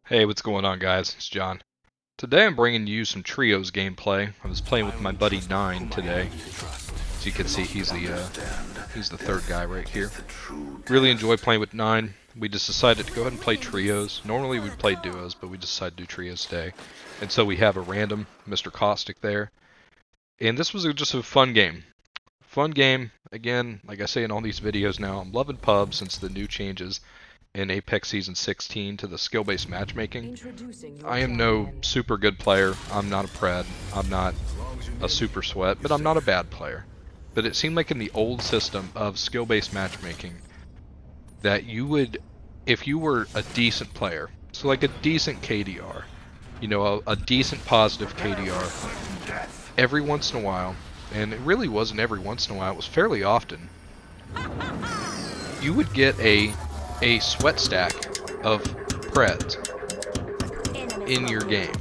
Hey, what's going on, guys? It's John. Today I'm bringing you some trios gameplay. I was playing with my buddy Nine today. As you can see, he's the third guy right here. Really enjoy playing with Nine. We just decided to go ahead and play trios. Normally we'd play duos, but we decided to do trios today. And so we have a random Mr. Caustic there. And this was just a fun game. Fun game. Again, like I say in all these videos now, I'm loving pub since the new changes in Apex Season 16 to the skill-based matchmaking. I am no super good player. I'm not a pred. I'm not a super sweat, but I'm not a bad player. But it seemed like in the old system of skill-based matchmaking that you would, if you were a decent player, so like a decent KDR, you know, a decent positive KDR, every once in a while, and it really wasn't every once in a while, it was fairly often, you would get a sweat stack of preds in your game.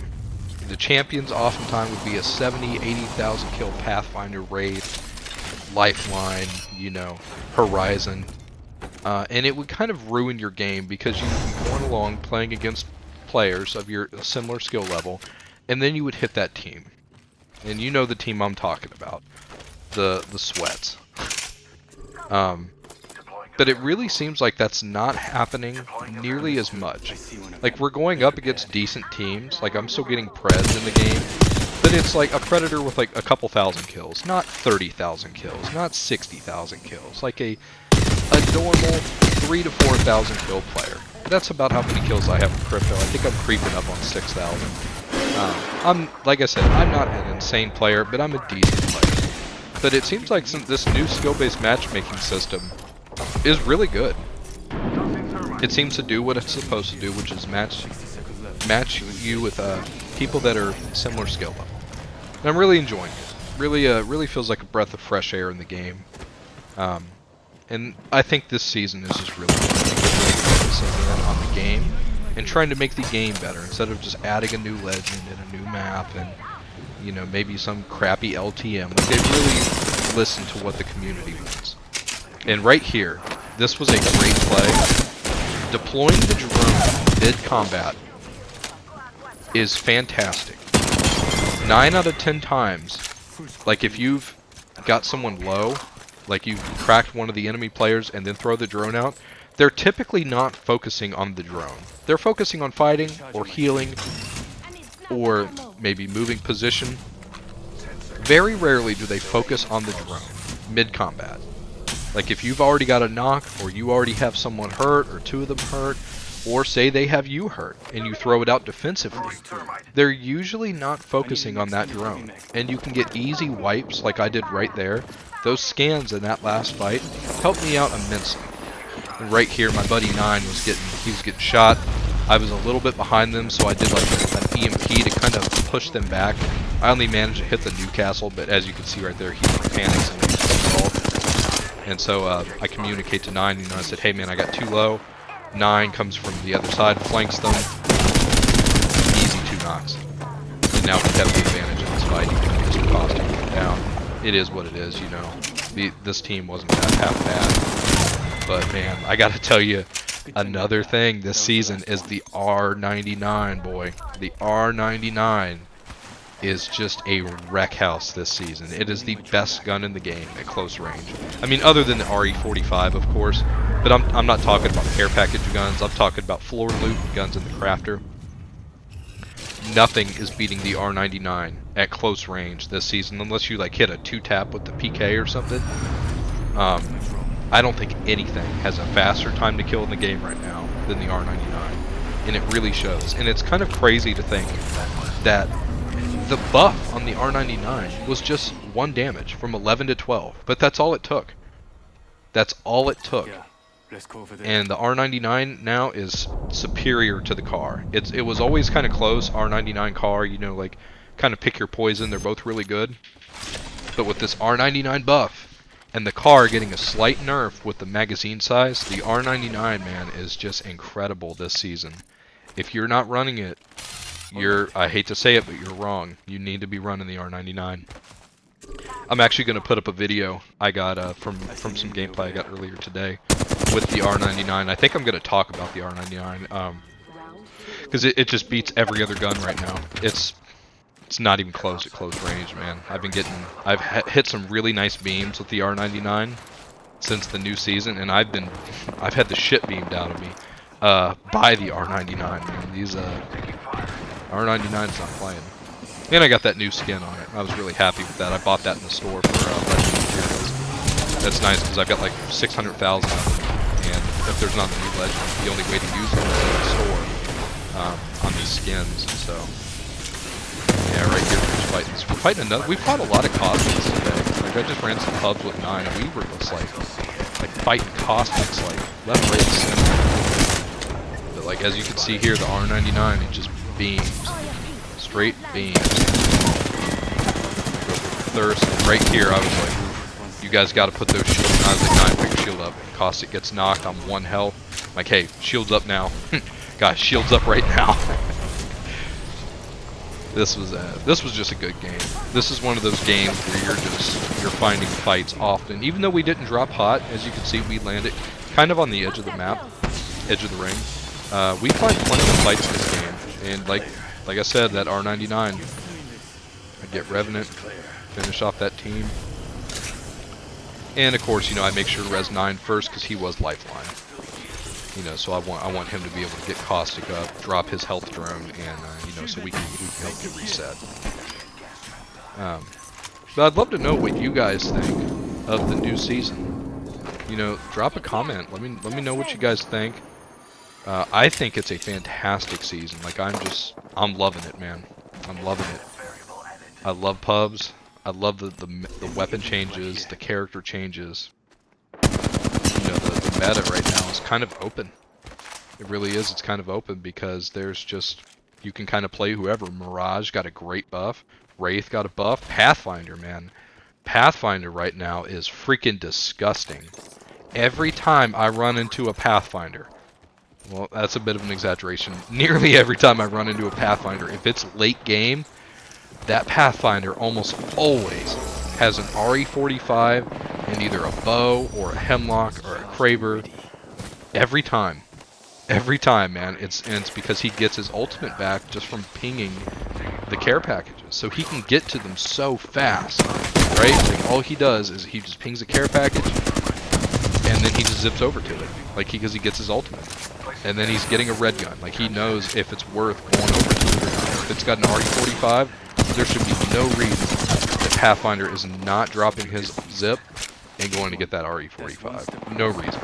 The champions oftentimes would be a 70, 80,000 kill Pathfinder, Wraith, Lifeline, you know, Horizon. And it would kind of ruin your game because you'd be going along playing against players of your similar skill level, and then you would hit that team. And you know the team I'm talking about. The sweats. But it really seems like that's not happening nearly as much. Like, we're going up against decent teams. Like, I'm still getting preds in the game. But it's like a Predator with like a couple thousand kills. Not 30,000 kills. Not 60,000 kills. Like a normal 3,000 to 4,000 kill player. That's about how many kills I have in Crypto. I think I'm creeping up on 6,000. Like I said, I'm not an insane player, but I'm a decent player. But it seems like this new skill-based matchmaking system is really good. It seems to do what it's supposed to do, which is match you with people that are similar skill level. And I'm really enjoying it. Really feels like a breath of fresh air in the game. And I think this season is just really focusing in on the game and trying to make the game better instead of just adding a new legend and a new map and, you know, maybe some crappy LTM. Like, they really listen to what the community wants. And right here, this was a great play. Deploying the drone mid-combat is fantastic. 9 out of 10 times, like if you've got someone low, like you've cracked one of the enemy players and then throw the drone out, they're typically not focusing on the drone. They're focusing on fighting or healing or maybe moving position. Very rarely do they focus on the drone mid-combat. Like if you've already got a knock, or you already have someone hurt, or 2 of them hurt, or say they have you hurt, and you throw it out defensively, they're usually not focusing on that drone. And you can get easy wipes like I did right there. Those scans in that last fight helped me out immensely. And right here, my buddy Nine was getting shot. I was a little bit behind them, so I did like an EMP to kind of push them back. I only managed to hit the Newcastle, but as you can see right there, he panics and makes the call. And so I communicate to Nine, and I said, hey man, I got too low. 9 comes from the other side, flanks them. Easy 2 knocks. And now we have the advantage in this fight, even though Mr. Caustic went down. It is what it is, you know. This team wasn't that half bad. But man, I gotta tell you, another thing this season is the R99, boy. The R99 is just a wreck house this season. It is the best gun in the game at close range. I mean, other than the RE45, of course, but I'm not talking about care package guns. I'm talking about floor loot guns in the crafter. Nothing is beating the R99 at close range this season, unless you like hit a 2-tap with the PK or something. I don't think anything has a faster time to kill in the game right now than the R99, and it really shows. And it's kind of crazy to think that the buff on the R99 was just 1 damage from 11 to 12, but that's all it took. That's all it took. And the R99 now is superior to the car. It was always kind of close, R99 car, you know, like kind of pick your poison. They're both really good. But with this R99 buff and the car getting a slight nerf with the magazine size, the R99, man, is just incredible this season. If you're not running it, I hate to say it, but you're wrong. You need to be running the R99. I'm actually going to put up a video I got from some gameplay I got earlier today with the R99. I think I'm going to talk about the R99 Because it just beats every other gun right now. It's not even close at close range, man. I've hit some really nice beams with the R99 since the new season, and I've had the shit beamed out of me by the R99, man. These R99's not playing. And I got that new skin on it. I was really happy with that. I bought that in the store for Legend Materials. That's nice because I've got like 600,000 of them, and if there's not a new Legend, the only way to use them is in the store on these skins. So yeah, right here we're fighting another. We fought a lot of caustics today. Like I just ran some pubs with 9, and we were just like fighting caustics like left, right, center. But like as you can see here, the R99 it just beams, straight beams. Thirst. And right here, I was like, oof, you guys got to put those shields. And I was like, 9, put your shield up. Caustic gets knocked. I'm 1 health. I'm like, hey, shields up now. Guys, shields up right now. This was just a good game. This is one of those games where you're finding fights often. Even though we didn't drop hot, as you can see, we landed kind of on the edge of the map, edge of the ring. We find plenty of fights in this game, and like I said, that R99, I get Revenant, finish off that team, and of course, you know, I make sure to res 9 first because he was lifeline. You know, so I want him to be able to get Caustic up, drop his health drone, and you know, so we can help get reset. But I'd love to know what you guys think of the new season. You know, drop a comment. Let me know what you guys think. I think it's a fantastic season. Like I'm loving it, man. I'm loving it. I love pubs. I love the weapon changes, the character changes. You know, the meta right now is kind of open. It really is. It's kind of open because there's just, you can kind of play whoever. Mirage got a great buff. Wraith got a buff. Pathfinder, man. Pathfinder right now is freaking disgusting. Every time I run into a Pathfinder, well, that's a bit of an exaggeration. Nearly every time I run into a Pathfinder, if it's late game, that Pathfinder almost always has an RE45 and either a bow or a hemlock or a Kraber. Every time, man. It's because he gets his ultimate back just from pinging the care packages, so he can get to them so fast, right? Like all he does is he just pings a care package, and then he just zips over to it, like because he gets his ultimate, and then he's getting a red gun. Like he knows if it's worth going over to it or not. If it's got an RE45, there should be no reason that Pathfinder is not dropping his zip and going to get that RE45. No reason.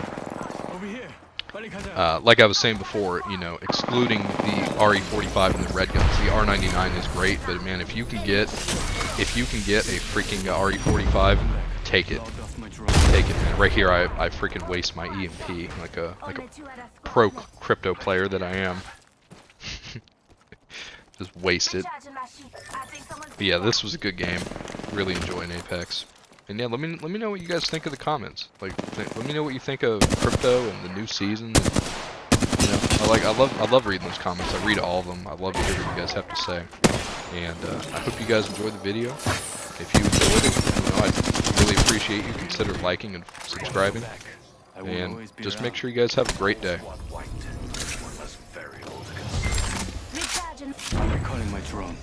Like I was saying before, you know, excluding the RE45 and the red guns, the R99 is great, but man, if you can get a freaking RE45, take it. Take it, man. Right here, I freaking waste my EMP like a pro crypto player that I am. Just waste it. But yeah, this was a good game. Really enjoying Apex. And yeah, let me know what you guys think of the comments. Like, let me know what you think of crypto and the new season. And, you know, I love reading those comments. I read all of them. I love to hear what you guys have to say. And I hope you guys enjoyed the video. If you enjoyed it, you know, I'd really appreciate you consider liking and subscribing. And just make sure you guys have a great day. I'm recalling my drone.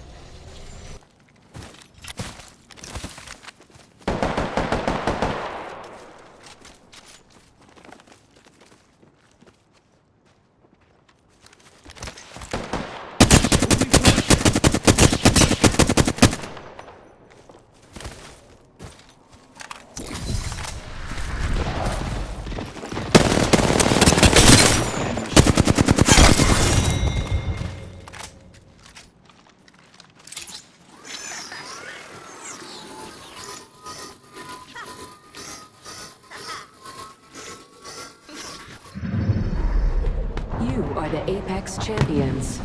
You are the Apex champions.